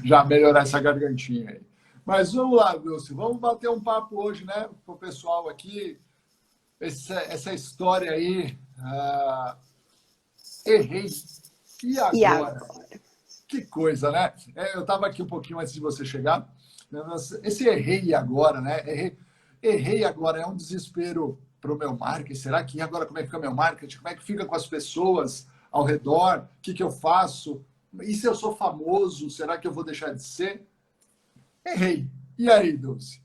Já melhorar essa gargantinha aí. Mas vamos lá, Dulce, vamos bater um papo hoje, né, com o pessoal aqui. Essa história aí, errei. E E agora? agora? Que coisa, né? Eu estava aqui um pouquinho antes de você chegar. Esse errei e agora, né? Errei agora é um desespero para o meu marketing. Será que agora como é que fica meu marketing? Como é que fica com as pessoas ao redor? O que eu faço? E se eu sou famoso, será que eu vou deixar de ser? Errei. E aí, Dulce?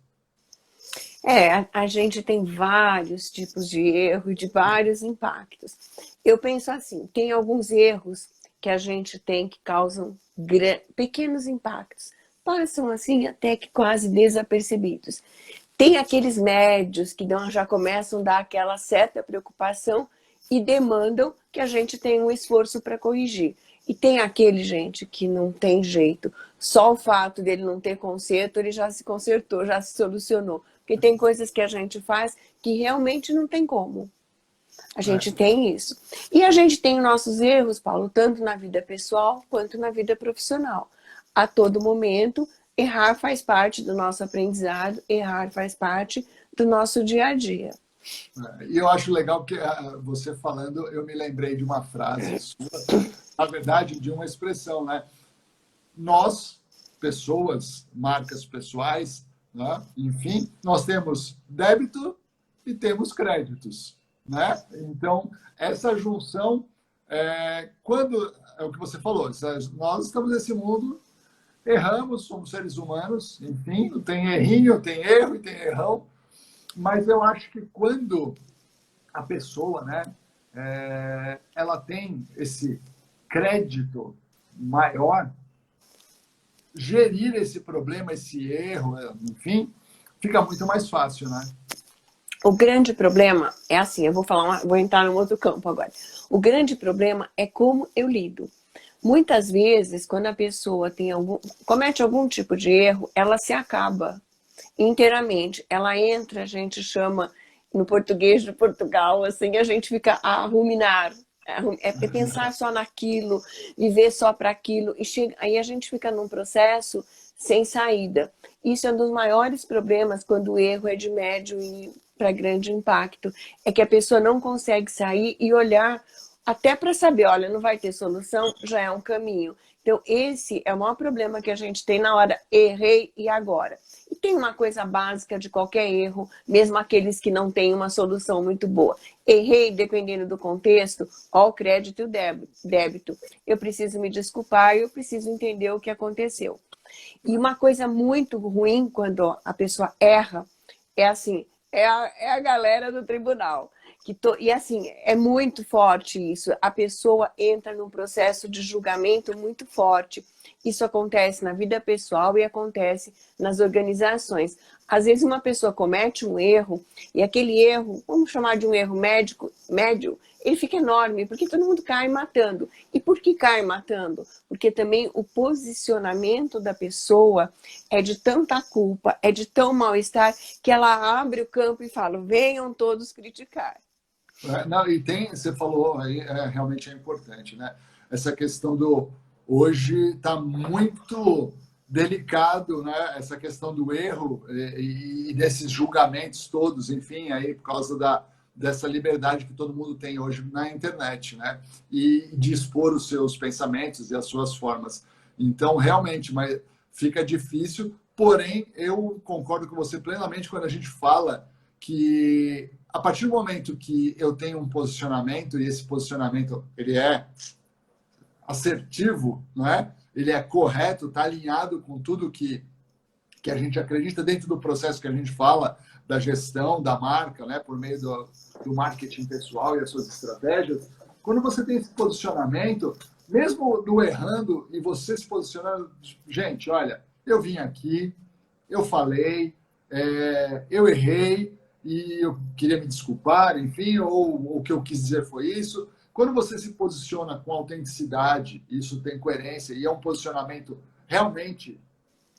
A gente tem vários tipos de erro e de vários impactos. Eu penso assim, tem alguns erros que a gente tem que causam pequenos impactos, passam assim até que quase desapercebidos. Tem aqueles médios que já começam a dar aquela certa preocupação e demandam que a gente tenha um esforço para corrigir. E tem aquele, gente, que não tem jeito. Só o fato dele não ter conserto, ele já se consertou, já se solucionou. Porque tem coisas que a gente faz que realmente não tem como. A gente É, tem isso. E a gente tem nossos erros, Paulo, tanto na vida pessoal quanto na vida profissional. A todo momento, errar faz parte do nosso aprendizado, errar faz parte do nosso dia a dia. e eu acho legal que você falando, eu me lembrei de uma frase sua, na verdade, de uma expressão, né? Nós, pessoas, marcas pessoais, né? Enfim, nós temos débito e temos créditos, né? Então, essa junção, quando é o que você falou, nós estamos nesse mundo, erramos, somos seres humanos, enfim, tem errinho, tem erro e tem errão, mas eu acho que quando a pessoa, né, ela tem esse crédito maior, gerir esse problema, esse erro, enfim, fica muito mais fácil, né? O grande problema é assim, vou entrar num outro campo agora. O grande problema é como eu lido. Muitas vezes, quando a pessoa comete algum tipo de erro, ela se acaba inteiramente. Ela entra, a gente chama no português de Portugal, assim, a gente fica a ruminar. É pensar só naquilo, viver só para aquilo. Aí a gente fica num processo sem saída. Isso é um dos maiores problemas quando o erro é de médio e para grande impacto. É que a pessoa não consegue sair e olhar até para saber, olha, não vai ter solução, já é um caminho. Então, esse é o maior problema que a gente tem na hora, errei e agora. E tem uma coisa básica de qualquer erro, mesmo aqueles que não têm uma solução muito boa. Errei, dependendo do contexto, ó, o crédito e o débito. Eu preciso me desculpar, eu preciso entender o que aconteceu. E uma coisa muito ruim quando a pessoa erra é assim, é a galera do tribunal. E assim, é muito forte isso. A pessoa entra num processo de julgamento muito forte. Isso acontece na vida pessoal e acontece nas organizações. Às vezes uma pessoa comete um erro, e aquele erro, vamos chamar de um erro médio, ele fica enorme, porque todo mundo cai matando. E por que cai matando? Porque também o posicionamento da pessoa é de tanta culpa, é de tão mal-estar, que ela abre o campo e fala, venham todos criticar. Não, e você falou aí, realmente é importante, né? Essa questão do hoje está muito delicado, né? Essa questão do erro e desses julgamentos todos, enfim, aí por causa dessa liberdade que todo mundo tem hoje na internet, né? E de expor os seus pensamentos e as suas formas. Então, realmente, mas fica difícil, porém, eu concordo com você plenamente quando a gente fala que a partir do momento que eu tenho um posicionamento e esse posicionamento ele é assertivo, não é? Ele é correto, está alinhado com tudo que a gente acredita dentro do processo que a gente fala da gestão da marca, né? Por meio do marketing pessoal e as suas estratégias. Quando você tem esse posicionamento, mesmo do errando e você se posicionando, gente, olha, eu vim aqui, eu falei, eu errei e eu queria me desculpar, enfim, ou o que eu quis dizer foi isso. Quando você se posiciona com autenticidade, isso tem coerência e é um posicionamento realmente,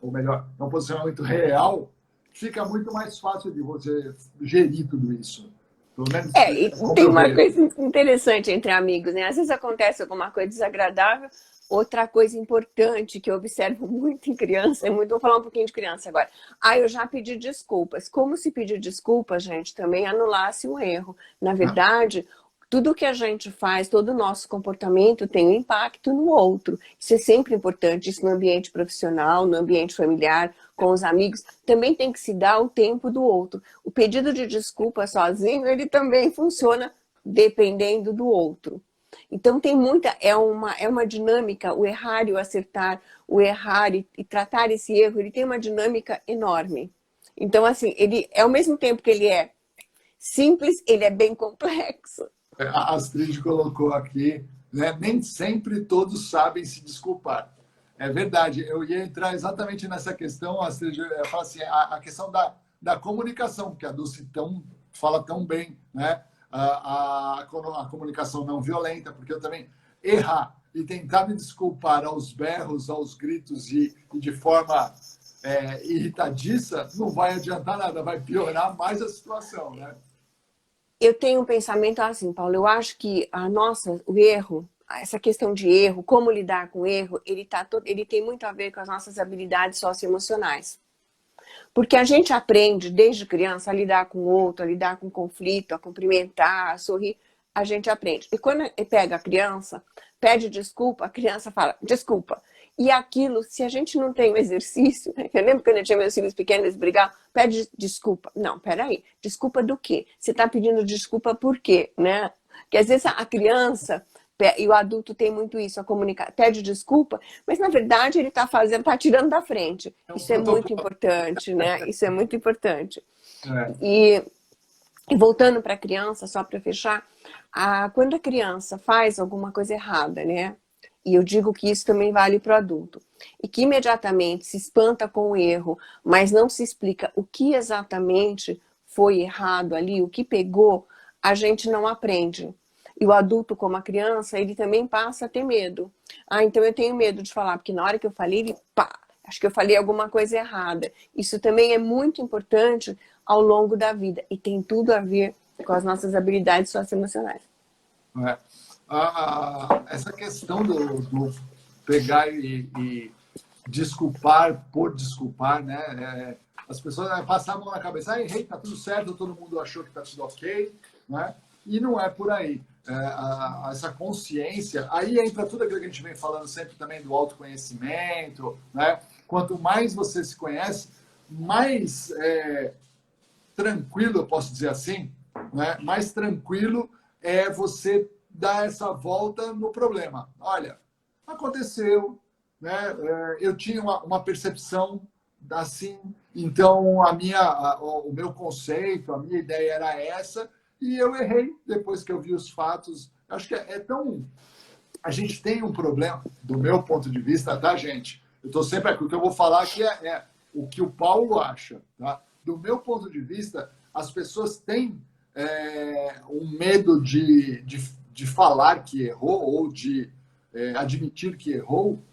ou melhor, é um posicionamento real, fica muito mais fácil de você gerir tudo isso. Pelo menos E como tem eu uma vejo. coisa interessante entre amigos, né? Às vezes acontece alguma coisa desagradável. Outra coisa importante que eu observo muito em criança, vou falar um pouquinho de criança agora. Eu já pedi desculpas. Como se pedir desculpas, gente, também anulasse um erro. Na verdade, tudo que a gente faz, todo o nosso comportamento tem um impacto no outro. Isso é sempre importante, isso no ambiente profissional, no ambiente familiar, com os amigos. Também tem que se dar o tempo do outro. O pedido de desculpa sozinho, ele também funciona dependendo do outro. Então tem muita, é uma dinâmica, o errar e o acertar, o errar e tratar esse erro, ele tem uma dinâmica enorme. Então, assim, ele, ao mesmo tempo que ele é simples, ele é bem complexo. A Astrid colocou aqui, né? Nem sempre todos sabem se desculpar. É verdade, eu ia entrar exatamente nessa questão, Astrid, eu falo assim, a questão da comunicação, que a Dulce fala tão bem, né? A comunicação não violenta, porque eu também errar e tentar me desculpar aos berros, aos gritos e de forma irritadiça, não vai adiantar nada, vai piorar mais a situação, né? Eu tenho um pensamento assim, Paulo, eu acho que o erro, essa questão de erro, como lidar com o erro, ele tem muito a ver com as nossas habilidades socioemocionais. Porque a gente aprende desde criança a lidar com o outro, a lidar com conflito, a cumprimentar, a sorrir. A gente aprende. E quando pega a criança, pede desculpa, a criança fala desculpa. E aquilo, se a gente não tem o exercício, né? Eu lembro quando eu tinha meus filhos pequenos, eles brigavam, pede desculpa. Não, peraí, desculpa do quê? Você está pedindo desculpa por quê? Né? Porque às vezes a criança e o adulto tem muito isso, pede desculpa, mas na verdade ele está tirando da frente. É um Isso é muito protocolo. importante, né? Isso é muito importante. É. E voltando para a criança, só para fechar, quando a criança faz alguma coisa errada, né? E eu digo que isso também vale para o adulto. E que imediatamente se espanta com o erro, mas não se explica o que exatamente foi errado ali, o que pegou, a gente não aprende. E o adulto, como a criança, ele também passa a ter medo. Então eu tenho medo de falar, porque na hora que eu falei, acho que eu falei alguma coisa errada. Isso também é muito importante ao longo da vida e tem tudo a ver com as nossas habilidades socioemocionais. É. Essa questão do pegar e desculpar por desculpar, né? As pessoas passam a mão na cabeça, errei, tá tudo certo, todo mundo achou que tá tudo ok, né? E não é por aí. Essa consciência, aí entra tudo aquilo que a gente vem falando sempre também do autoconhecimento, né? Quanto mais você se conhece, mais tranquilo, eu posso dizer assim, né? Mais tranquilo é você dar essa volta no problema. Olha, aconteceu, né? Eu tinha uma percepção assim, então o meu conceito, a minha ideia era essa, e eu errei depois que eu vi os fatos. Acho que é tão... A gente tem um problema, do meu ponto de vista, tá, gente? Eu estou sempre aqui, o que eu vou falar aqui é o que o Paulo acha, tá? Do meu ponto de vista, as pessoas têm um medo de falar que errou ou de admitir que errou,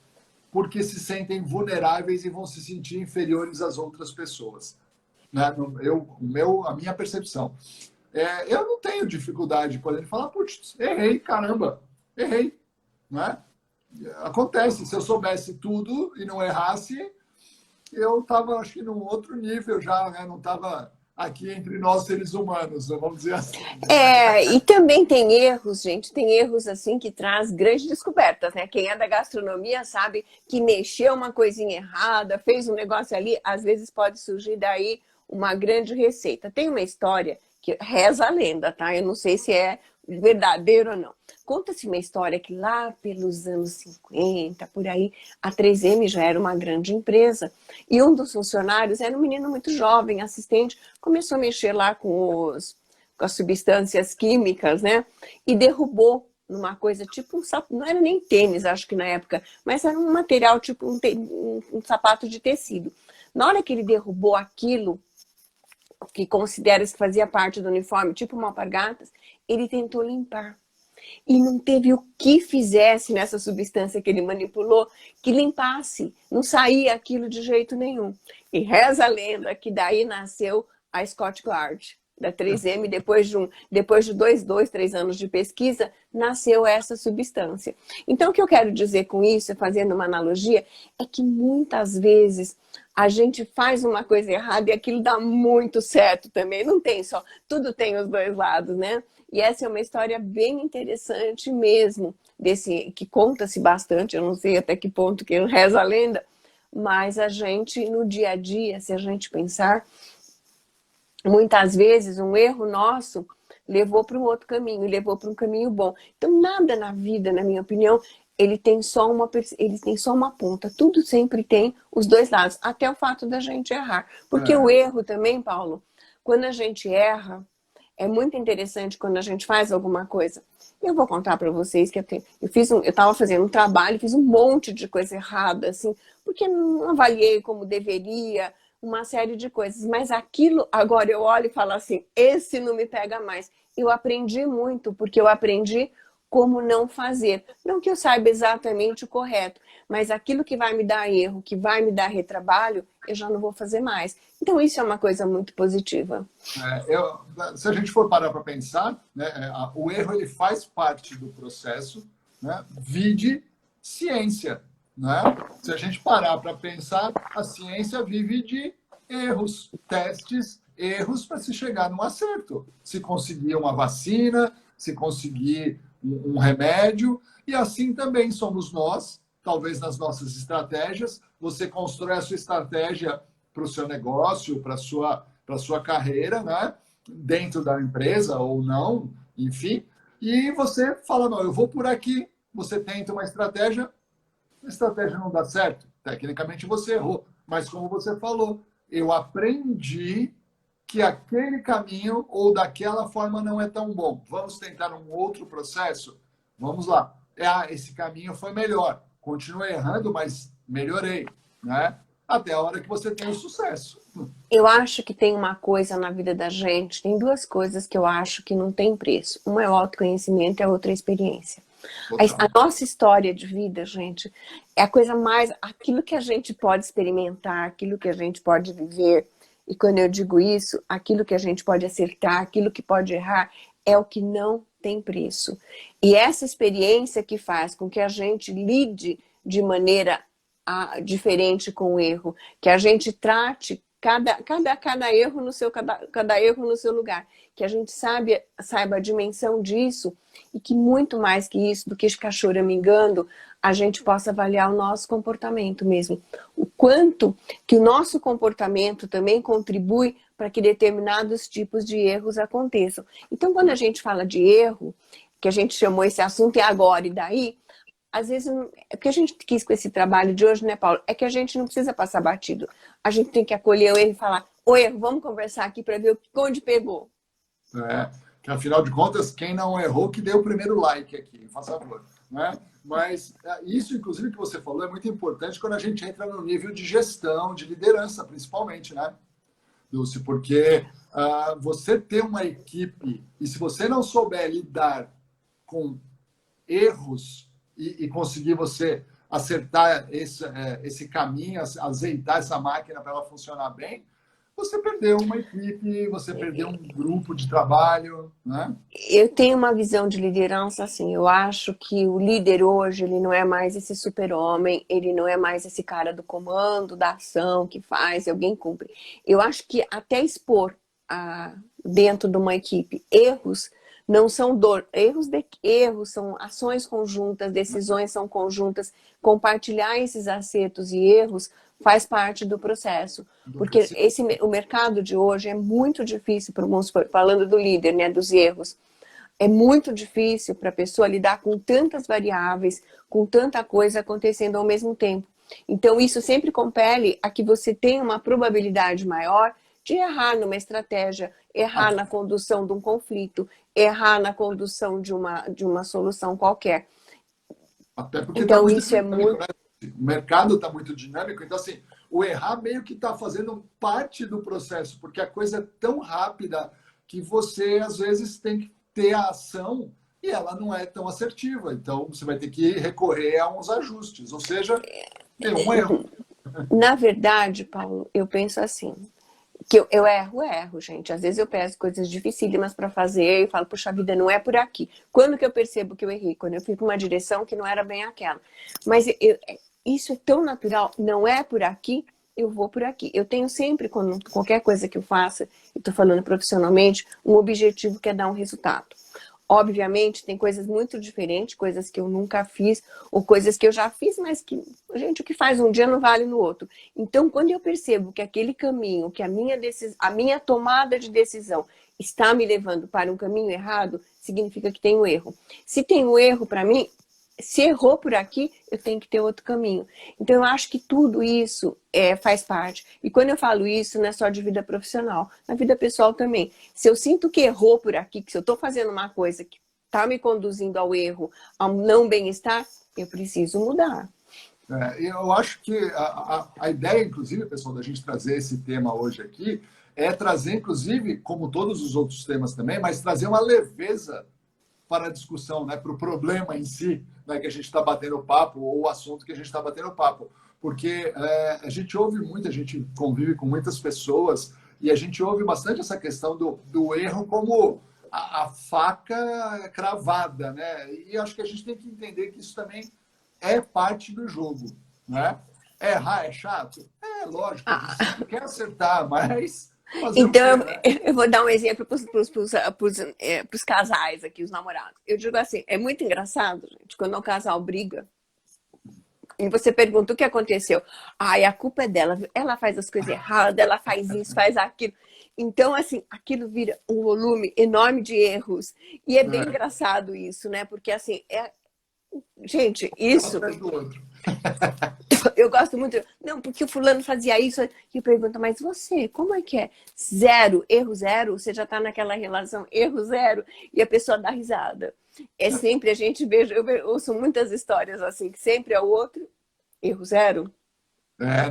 porque se sentem vulneráveis e vão se sentir inferiores às outras pessoas. Né? A minha percepção. Eu não tenho dificuldade de poder falar, putz, errei, caramba, errei. Né? Acontece, se eu soubesse tudo e não errasse, eu estava, acho que, num outro nível já, né? Não estava aqui entre nós seres humanos, vamos dizer assim. E também tem erros, gente, tem erros assim que traz grandes descobertas, né? Quem é da gastronomia sabe que mexeu uma coisinha errada, fez um negócio ali, às vezes pode surgir daí uma grande receita. Tem uma história que reza a lenda, tá? Eu não sei se é verdadeiro ou não. Conta-se uma história que lá pelos anos 50, por aí, a 3M já era uma grande empresa e um dos funcionários era um menino muito jovem, assistente, começou a mexer lá com as substâncias químicas, né? E derrubou numa coisa tipo um sapato, não era nem tênis, acho que na época, mas era um material tipo um sapato de tecido. Na hora que ele derrubou aquilo, que considera que fazia parte do uniforme, tipo uma alpargatas, ele tentou limpar. E não teve o que fizesse nessa substância que ele manipulou que limpasse. Não saía aquilo de jeito nenhum. E reza a lenda que daí nasceu a Scott Guard, Da 3M, depois de 3 anos de pesquisa, nasceu essa substância. Então, o que eu quero dizer com isso, fazendo uma analogia, é que muitas vezes a gente faz uma coisa errada e aquilo dá muito certo também. Não tem só, tudo tem os dois lados, né? E essa é uma história bem interessante mesmo, que conta-se bastante, eu não sei até que ponto que reza a lenda, mas a gente, no dia a dia, se a gente pensar, muitas vezes um erro nosso levou para um outro caminho, levou para um caminho bom. Então nada na vida, na minha opinião, ele tem só uma ponta. Tudo sempre tem os dois lados, até o fato da gente errar. Porque o erro também, Paulo, quando a gente erra, é muito interessante quando a gente faz alguma coisa. Eu vou contar para vocês que eu estava fazendo um trabalho, fiz um monte de coisa errada, assim, porque não avaliei como deveria, uma série de coisas. Mas aquilo, agora eu olho e falo assim, esse não me pega mais. Eu aprendi muito, porque eu aprendi como não fazer. Não que eu saiba exatamente o correto, mas aquilo que vai me dar erro, que vai me dar retrabalho, eu já não vou fazer mais. Então isso é uma coisa muito positiva. Se a gente for parar para pensar, né, o erro ele faz parte do processo, né, vide ciência. Né? Se a gente parar para pensar, a ciência vive de erros, testes, erros para se chegar num acerto. Se conseguir uma vacina, se conseguir um remédio, e assim também somos nós, talvez nas nossas estratégias, você constrói a sua estratégia para o seu negócio, para a sua carreira, né? Dentro da empresa ou não, enfim, e você fala, não, eu vou por aqui, você tenta uma estratégia, a estratégia não dá certo, tecnicamente você errou, mas como você falou, eu aprendi que aquele caminho ou daquela forma não é tão bom. Vamos tentar um outro processo? Vamos lá. Esse caminho foi melhor. Continuei errando, mas melhorei, né? Até a hora que você tem o sucesso. Eu acho que tem uma coisa na vida da gente, tem duas coisas que eu acho que não tem preço. Uma é o autoconhecimento e a outra é a experiência. A nossa história de vida, gente, é a coisa mais, aquilo que a gente pode experimentar, aquilo que a gente pode viver. E quando eu digo isso, aquilo que a gente pode acertar, aquilo que pode errar, é o que não tem preço. E essa experiência que faz com que a gente lide de maneira diferente com o erro, que a gente trate cada erro no seu lugar, que a gente saiba a dimensão disso e que muito mais que isso, do que ficar choramingando, a gente possa avaliar o nosso comportamento mesmo. O quanto que o nosso comportamento também contribui para que determinados tipos de erros aconteçam. Então, quando a gente fala de erro, que a gente chamou esse assunto é agora e daí, às vezes, o que a gente quis com esse trabalho de hoje, né, Paulo, é que a gente não precisa passar batido. A gente tem que acolher o erro e falar, o erro, vamos conversar aqui para ver onde pegou. Que afinal de contas, quem não errou, que dê o primeiro like aqui, faz favor. Né? Mas isso, inclusive, que você falou, é muito importante quando a gente entra no nível de gestão, de liderança, principalmente, né, Dulce? Porque você ter uma equipe, e se você não souber lidar com erros e conseguir você acertar esse caminho, azeitar essa máquina para ela funcionar bem, você perdeu uma equipe, você perdeu um grupo de trabalho, né? Eu tenho uma visão de liderança assim, eu acho que o líder hoje, ele não é mais esse super-homem, ele não é mais esse cara do comando, da ação que faz, alguém cumpre. Eu acho que até expor dentro de uma equipe erros, não são erros são ações conjuntas, decisões são conjuntas, compartilhar esses acertos e erros faz parte do processo. Porque o mercado de hoje é muito difícil, falando do líder, né, dos erros, é muito difícil para a pessoa lidar com tantas variáveis, com tanta coisa acontecendo ao mesmo tempo. Então isso sempre compele a que você tenha uma probabilidade maior de errar numa estratégia, errar na condução de um conflito, errar na condução de uma solução qualquer. Até porque então isso é muito... Né? O mercado está muito dinâmico, então assim, o errar meio que está fazendo parte do processo, porque a coisa é tão rápida que você às vezes tem que ter a ação e ela não é tão assertiva. Então você vai ter que recorrer a uns ajustes, ou seja, tem um erro. Na verdade, Paulo, eu penso assim, que eu erro, gente. Às vezes eu peço coisas dificílimas para fazer e falo, puxa vida, não é por aqui. Quando que eu percebo que eu errei? Quando eu fui para uma direção que não era bem aquela. Mas isso é tão natural, não é por aqui, eu vou por aqui. Eu tenho sempre, quando qualquer coisa que eu faça, e estou falando profissionalmente, um objetivo que é dar um resultado. Obviamente, tem coisas muito diferentes, coisas que eu nunca fiz, ou coisas que eu já fiz, mas que, gente, o que faz um dia não vale no outro. Então, quando eu percebo que aquele caminho, que a minha tomada de decisão está me levando para um caminho errado, significa que tem um erro. Se tem um erro para mim, se errou por aqui, eu tenho que ter outro caminho. Então, eu acho que tudo isso faz parte. E quando eu falo isso, não é só de vida profissional, na vida pessoal também. Se eu sinto que errou por aqui, que se eu estou fazendo uma coisa que está me conduzindo ao erro, ao não bem-estar, eu preciso mudar. Eu acho que a ideia, inclusive, pessoal, da gente trazer esse tema hoje aqui, é trazer, inclusive, como todos os outros temas também, mas trazer uma leveza para a discussão, né, para o problema em si, né, que a gente está batendo papo, ou o assunto que a gente está batendo papo. Porque a gente ouve muito, a gente convive com muitas pessoas, e a gente ouve bastante essa questão do erro como a faca cravada, né? E acho que a gente tem que entender que isso também é parte do jogo, né? Errar é chato? É, lógico, a gente quer acertar, mas fazer o quê, Então, né? eu vou dar um exemplo para os casais aqui, os namorados. Eu digo assim, é muito engraçado, gente, quando um casal briga, e você pergunta o que aconteceu. Ai, a culpa é dela, ela faz as coisas erradas, ela faz isso, faz aquilo. Então, assim, aquilo vira um volume enorme de erros. E é bem engraçado isso, né? Porque, assim, gente, isso... Atrás do outro. Eu gosto muito... Não, porque o fulano fazia isso. E eu pergunto, mas você, como é que é? Zero, erro zero? Você já tá naquela relação erro zero? E a pessoa dá risada. É sempre, a gente veja... Eu ouço muitas histórias assim, que sempre é o outro, erro zero.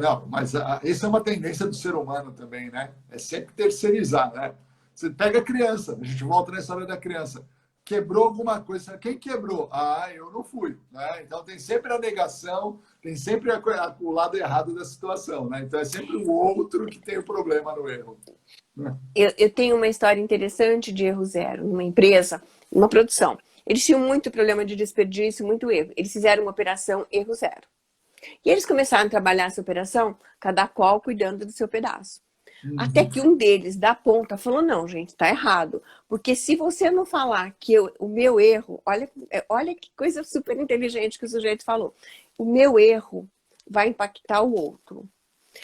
Não, mas isso é uma tendência do ser humano também, né? É sempre terceirizar, né? Você pega a criança, a gente volta na história da criança. Quebrou alguma coisa, quem quebrou? Ah, eu não fui, né? Então tem sempre a negação, tem sempre o lado errado da situação, né? Então é sempre o outro que tem o problema no erro. Né? Eu tenho uma história interessante de erro zero numa empresa, numa produção. Eles tinham muito problema de desperdício, muito erro. Eles fizeram uma operação erro zero. E eles começaram a trabalhar essa operação, cada qual cuidando do seu pedaço. Até que um deles, da ponta, falou, não, gente, tá errado. Porque se você não falar que o meu erro... Olha que coisa super inteligente que o sujeito falou. O meu erro vai impactar o outro.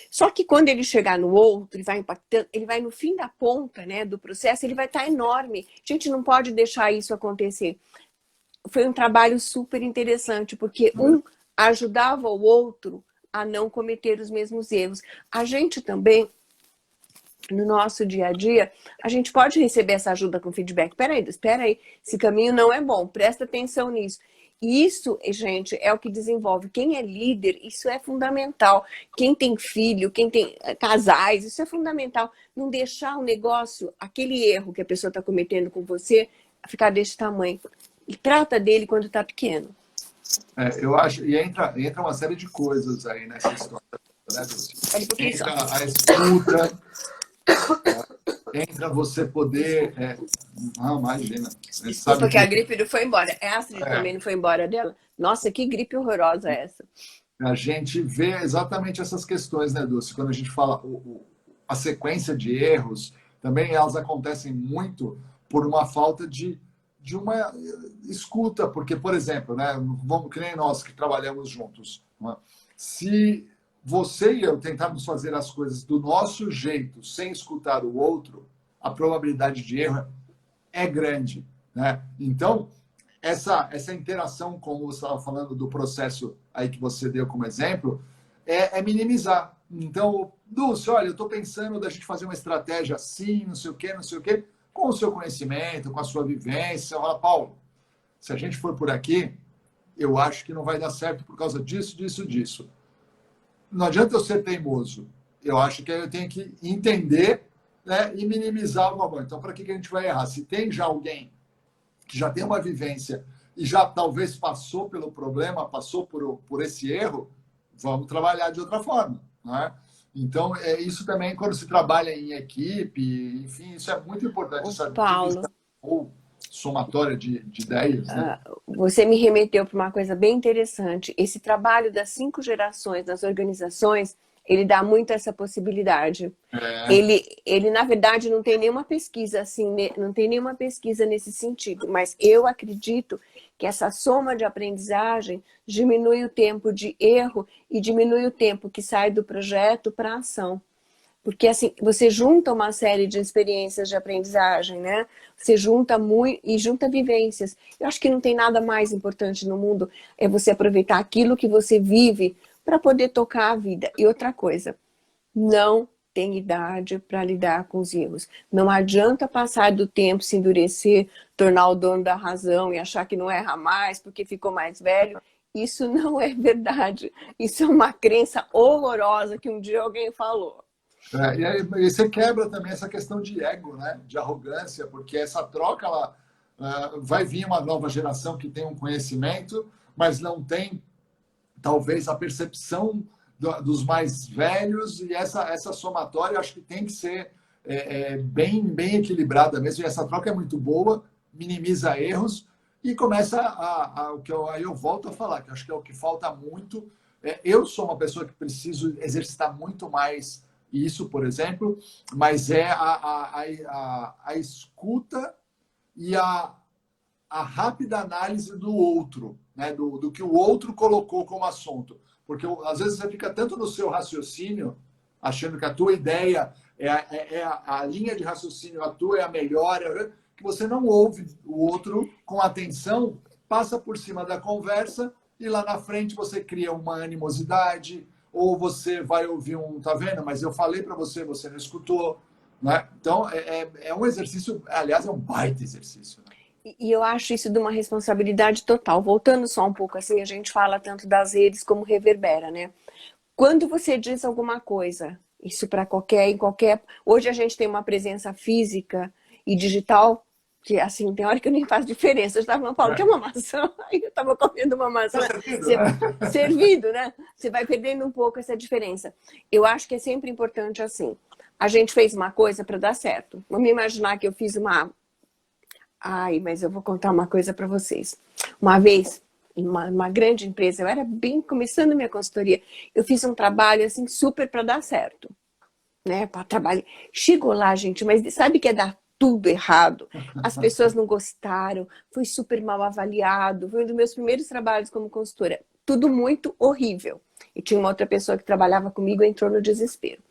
Só que quando ele chegar no outro, ele vai impactando, ele vai no fim da ponta, né, do processo, ele vai estar enorme. A gente não pode deixar isso acontecer. Foi um trabalho super interessante, porque um ajudava o outro a não cometer os mesmos erros. A gente também, no nosso dia a dia, a gente pode receber essa ajuda com feedback. Espera aí, esse caminho não é bom, presta atenção nisso. Isso, gente, é o que desenvolve. Quem é líder, isso é fundamental. Quem tem filho, quem tem casais, isso é fundamental. Não deixar o negócio, aquele erro que a pessoa está cometendo com você, ficar desse tamanho. E trata dele quando está pequeno. Eu acho, e entra uma série de coisas aí nessa história, né, Dulce? Entra a escuta, entra você poder... Não, imagina. Desculpa que a gripe não foi embora. A Astrid também não foi embora dela. Nossa, que gripe horrorosa é essa. A gente vê exatamente essas questões, né, Dulce? Quando a gente fala a sequência de erros, também elas acontecem muito por uma falta de uma escuta, porque, por exemplo, né, vamos que nem nós que trabalhamos juntos, né? Se você e eu tentarmos fazer as coisas do nosso jeito, sem escutar o outro, a probabilidade de erro é grande, né? Então, essa interação, como você estava falando do processo aí que você deu como exemplo, é minimizar. Então, Dulce, olha, eu estou pensando da gente fazer uma estratégia assim, não sei o quê, com o seu conhecimento, com a sua vivência. Você fala, Paulo, se a gente for por aqui, eu acho que não vai dar certo por causa disso, disso, disso. Não adianta eu ser teimoso. Eu acho que eu tenho que entender, né, e minimizar o mal. Então, para que a gente vai errar? Se tem já alguém que já tem uma vivência e já talvez passou pelo problema, passou por esse erro, vamos trabalhar de outra forma, né? Então, isso também, quando se trabalha em equipe, enfim, isso é muito importante, O essa Paulo, divisão ou somatória de ideias, né? você me remeteu para uma coisa bem interessante. Esse trabalho das 5 gerações nas organizações, ele dá muito essa possibilidade. É, Ele, na verdade, não tem nenhuma pesquisa assim, não tem nenhuma pesquisa nesse sentido, mas eu acredito que essa soma de aprendizagem diminui o tempo de erro e diminui o tempo que sai do projeto para a ação. Porque assim, você junta uma série de experiências de aprendizagem, né? Você junta muito e junta vivências. Eu acho que não tem nada mais importante no mundo é você aproveitar aquilo que você vive para poder tocar a vida. E outra coisa, não tem idade para lidar com os erros. Não adianta passar do tempo, se endurecer, tornar o dono da razão e achar que não erra mais porque ficou mais velho. Isso não é verdade. Isso é uma crença horrorosa que um dia alguém falou. e aí e você quebra também essa questão de ego, né? De arrogância, porque essa troca, ela, vai vir uma nova geração que tem um conhecimento, mas não tem, talvez, a percepção dos mais velhos, e essa somatória acho que tem que ser bem equilibrada mesmo, e essa troca é muito boa, minimiza erros, e começa o que aí eu volto a falar, que acho que é o que falta muito. Eu sou uma pessoa que preciso exercitar muito mais isso, por exemplo, mas é a escuta e a rápida análise do outro, né? Do que o outro colocou como assunto. Porque às vezes você fica tanto no seu raciocínio, achando que a tua ideia a linha de raciocínio, a tua é a melhor, que você não ouve o outro com atenção, passa por cima da conversa e lá na frente você cria uma animosidade, ou você vai ouvir tá vendo? Mas eu falei para você, você não escutou. Né? Então, é um exercício, aliás, é um baita exercício. Né? E eu acho isso de uma responsabilidade total. Voltando só um pouco assim, a gente fala tanto das redes como reverbera, né? Quando você diz alguma coisa, isso para em qualquer. Hoje a gente tem uma presença física e digital que assim, tem hora que eu nem faz diferença. Eu estava falando, Paulo, quer uma maçã? Aí eu estava comendo uma maçã. Servido, né? Servido, né? Você vai perdendo um pouco essa diferença. Eu acho que é sempre importante assim. A gente fez uma coisa para dar certo. Vamos imaginar que eu fiz uma. Ai, mas eu vou contar uma coisa para vocês. Uma vez, em uma grande empresa, eu era bem começando minha consultoria, eu fiz um trabalho assim super para dar certo, né? Para trabalhar. Chegou lá, gente, mas sabe que é dar tudo errado. As pessoas não gostaram, foi super mal avaliado, foi um dos meus primeiros trabalhos como consultora. Tudo muito horrível. E tinha uma outra pessoa que trabalhava comigo e entrou no desespero.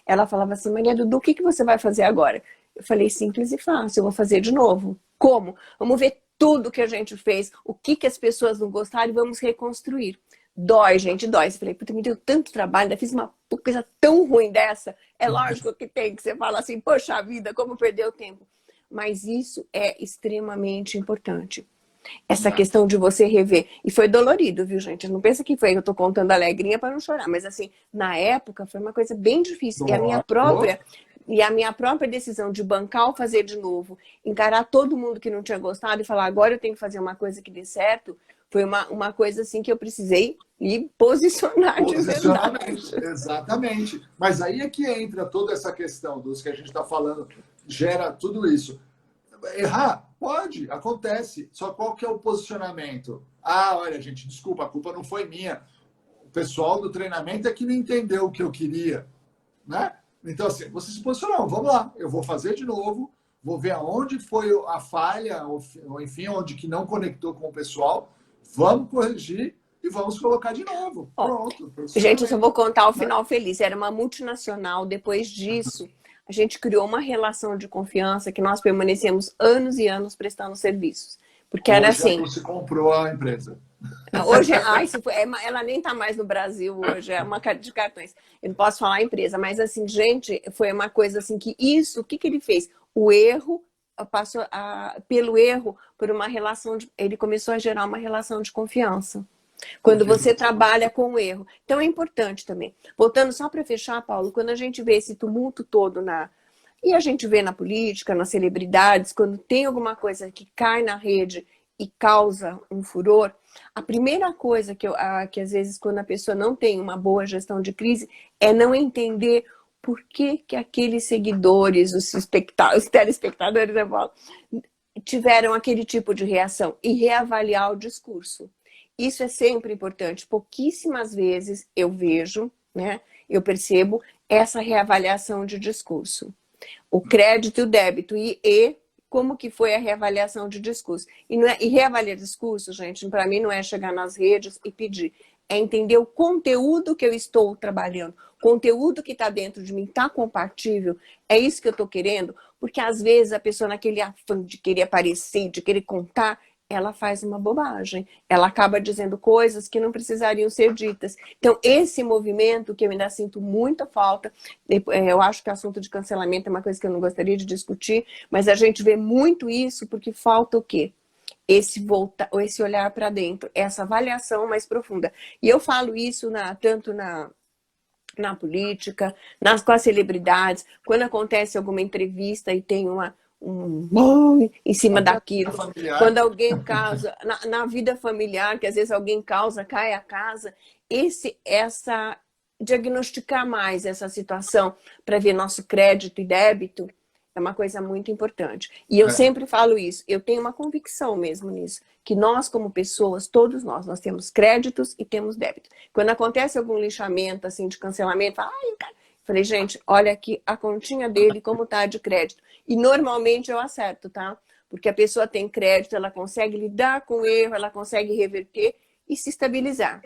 Ela falava assim, Maria Dudu, o que você vai fazer agora? Eu falei, simples e fácil, eu vou fazer de novo. Como? Vamos ver tudo que a gente fez, o que as pessoas não gostaram e vamos reconstruir. Dói, gente, dói. Eu falei, puta, me deu tanto trabalho, ainda fiz uma coisa tão ruim dessa. É lógico que tem, que você fala assim, poxa vida, como perdeu tempo. Mas isso é extremamente importante. Essa questão de você rever. E foi dolorido, viu, gente? Não pensa que foi eu tô contando alegrinha para não chorar, mas assim, na época foi uma coisa bem difícil. E a minha própria decisão de bancar ou fazer de novo, encarar todo mundo que não tinha gostado e falar, agora eu tenho que fazer uma coisa que dê certo, foi uma coisa assim que eu precisei me posicionar de verdade. Posicionamento, exatamente. Mas aí é que entra toda essa questão dos que a gente está falando, gera tudo isso. Errar? Pode, acontece. Só qual que é o posicionamento? Ah, olha, gente, desculpa, a culpa não foi minha. O pessoal do treinamento é que não entendeu o que eu queria, né? Então, assim, você se posicionou, vamos lá, eu vou fazer de novo, vou ver aonde foi a falha, ou enfim, onde que não conectou com o pessoal, vamos corrigir e vamos colocar de novo. Ó, Pronto. gente, eu só vou contar o Né? final feliz. Era uma multinacional. Depois disso, a gente criou uma relação de confiança que nós permanecemos anos e anos prestando serviços. Porque era Hoje assim. você comprou a empresa. Hoje, ela nem está mais no Brasil hoje, é uma de cartões. Eu não posso falar a empresa, mas assim, gente, foi uma coisa assim que isso, o que ele fez? O erro passou pelo erro por uma relação ele começou a gerar uma relação de confiança. Quando você trabalha com o erro. Então é importante também. Voltando só para fechar, Paulo, quando a gente vê esse tumulto todo e a gente vê na política, nas celebridades, quando tem alguma coisa que cai na rede e causa um furor, A primeira coisa que às vezes quando a pessoa não tem uma boa gestão de crise é não entender por que aqueles seguidores, os telespectadores, eu falo, tiveram aquele tipo de reação e reavaliar o discurso. Isso é sempre importante. Pouquíssimas vezes eu vejo, né, eu percebo essa reavaliação de discurso. O crédito e o débito e como que foi a reavaliação de discurso. E reavaliar discurso, gente, para mim não é chegar nas redes e pedir. É entender o conteúdo que eu estou trabalhando. O conteúdo que está dentro de mim está compatível. É isso que eu estou querendo. Porque às vezes a pessoa naquele afã de querer aparecer, de querer contar, ela faz uma bobagem. Ela acaba dizendo coisas que não precisariam ser ditas. Então, esse movimento que eu ainda sinto muita falta, eu acho que o assunto de cancelamento é uma coisa que eu não gostaria de discutir, mas a gente vê muito isso porque falta o quê? Esse olhar para dentro, essa avaliação mais profunda. E eu falo isso tanto na política, com as celebridades, quando acontece alguma entrevista e tem em cima daquilo, quando alguém causa, na vida familiar, que às vezes alguém causa, cai a casa, diagnosticar mais essa situação para ver nosso crédito e débito é uma coisa muito importante. E eu sempre falo isso, eu tenho uma convicção mesmo nisso, que nós como pessoas, todos nós temos créditos e temos débitos. Quando acontece algum lixamento, assim, de cancelamento, falei, gente, olha aqui a continha dele, como tá de crédito. E normalmente eu acerto, tá? Porque a pessoa tem crédito, ela consegue lidar com o erro, ela consegue reverter e se estabilizar.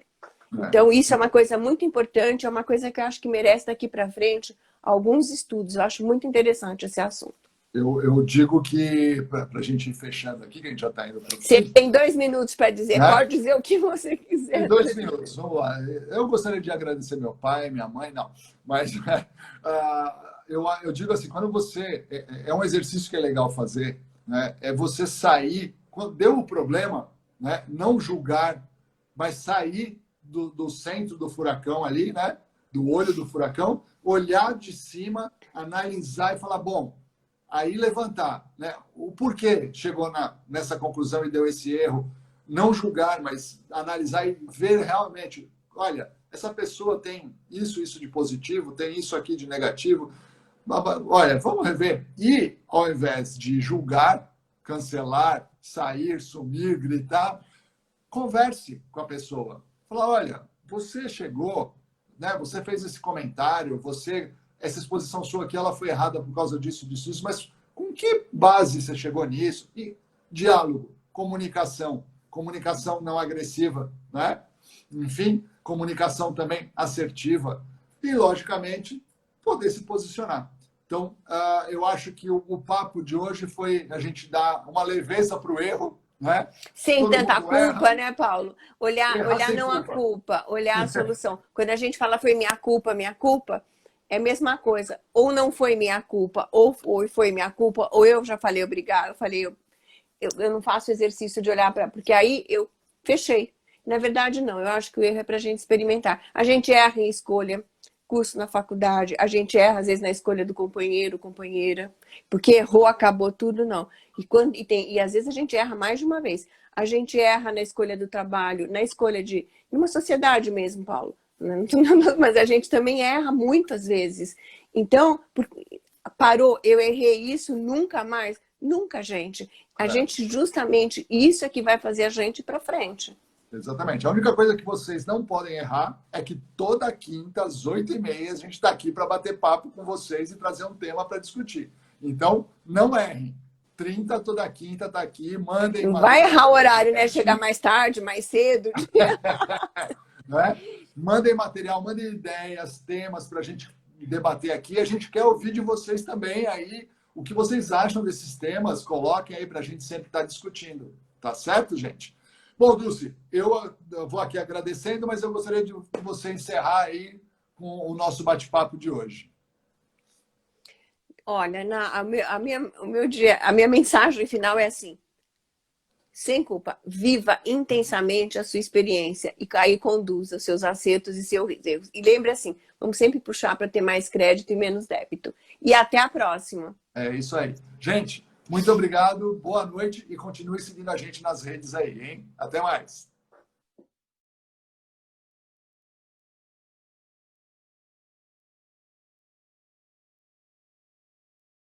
Então, isso é uma coisa muito importante, é uma coisa que eu acho que merece daqui para frente alguns estudos. Eu acho muito interessante esse assunto. Eu digo que, para a gente ir fechando aqui, que a gente já está indo para o Você tem 2 minutos para dizer, pode dizer o que você quiser. Tem 2 minutos, vamos lá. Eu gostaria de agradecer meu pai, minha mãe, não. Mas eu digo assim, quando você... É um exercício que é legal fazer, né? É você sair, quando deu o problema, né? Não julgar, mas sair do centro do furacão ali, né? Do olho do furacão, olhar de cima, analisar e falar, bom, aí levantar, né? O porquê chegou nessa conclusão e deu esse erro. Não julgar, mas analisar e ver realmente, olha, essa pessoa tem isso de positivo, tem isso aqui de negativo. Olha, vamos rever. E, ao invés de julgar, cancelar, sair, sumir, gritar, converse com a pessoa. Fala, olha, você chegou, né? Você fez esse comentário, essa exposição sua aqui, ela foi errada por causa disso, mas com que base você chegou nisso? E diálogo, comunicação não agressiva, né? Enfim, comunicação também assertiva e, logicamente, poder se posicionar. Então, eu acho que o papo de hoje foi a gente dar uma leveza para o erro, né? Sem Todo tanta mundo culpa, erra. né, Paulo? Olhar não a culpa, olhar a solução. Quando a gente fala foi minha culpa, é a mesma coisa. Ou não foi minha culpa, ou foi minha culpa, ou eu já falei obrigado, eu não faço exercício de olhar para... Porque aí eu fechei. Na verdade, não. Eu acho que o erro é para a gente experimentar. A gente erra em escolha, curso na faculdade, a gente erra, às vezes, na escolha do companheiro, companheira, porque errou, acabou tudo, não. E às vezes a gente erra mais de uma vez. A gente erra na escolha do trabalho, na escolha de uma sociedade mesmo, Paulo. Mas a gente também erra muitas vezes. Então, parou, eu errei isso, nunca mais. Nunca, gente. A gente, justamente, isso é que vai fazer a gente ir para frente. Exatamente. A única coisa que vocês não podem errar é que toda quinta, às 8h30, a gente está aqui para bater papo com vocês e trazer um tema para discutir. Então, não errem. 30 toda quinta está aqui, mandem... Não vai errar o horário, né? Chegar mais tarde, mais cedo. Não é? Mandem material, mandem ideias, temas para a gente debater aqui. A gente quer ouvir de vocês também aí o que vocês acham desses temas. Coloquem aí para a gente sempre estar discutindo. Tá certo, gente? Bom, Dulce, eu vou aqui agradecendo, mas eu gostaria de você encerrar aí com o nosso bate-papo de hoje. Olha, a minha mensagem final é assim: sem culpa, viva intensamente a sua experiência e aí conduza os seus acertos e seus erros. E lembre assim, vamos sempre puxar para ter mais crédito e menos débito. E até a próxima. É isso aí. Gente, muito obrigado, boa noite e continue seguindo a gente nas redes aí, hein? Até mais.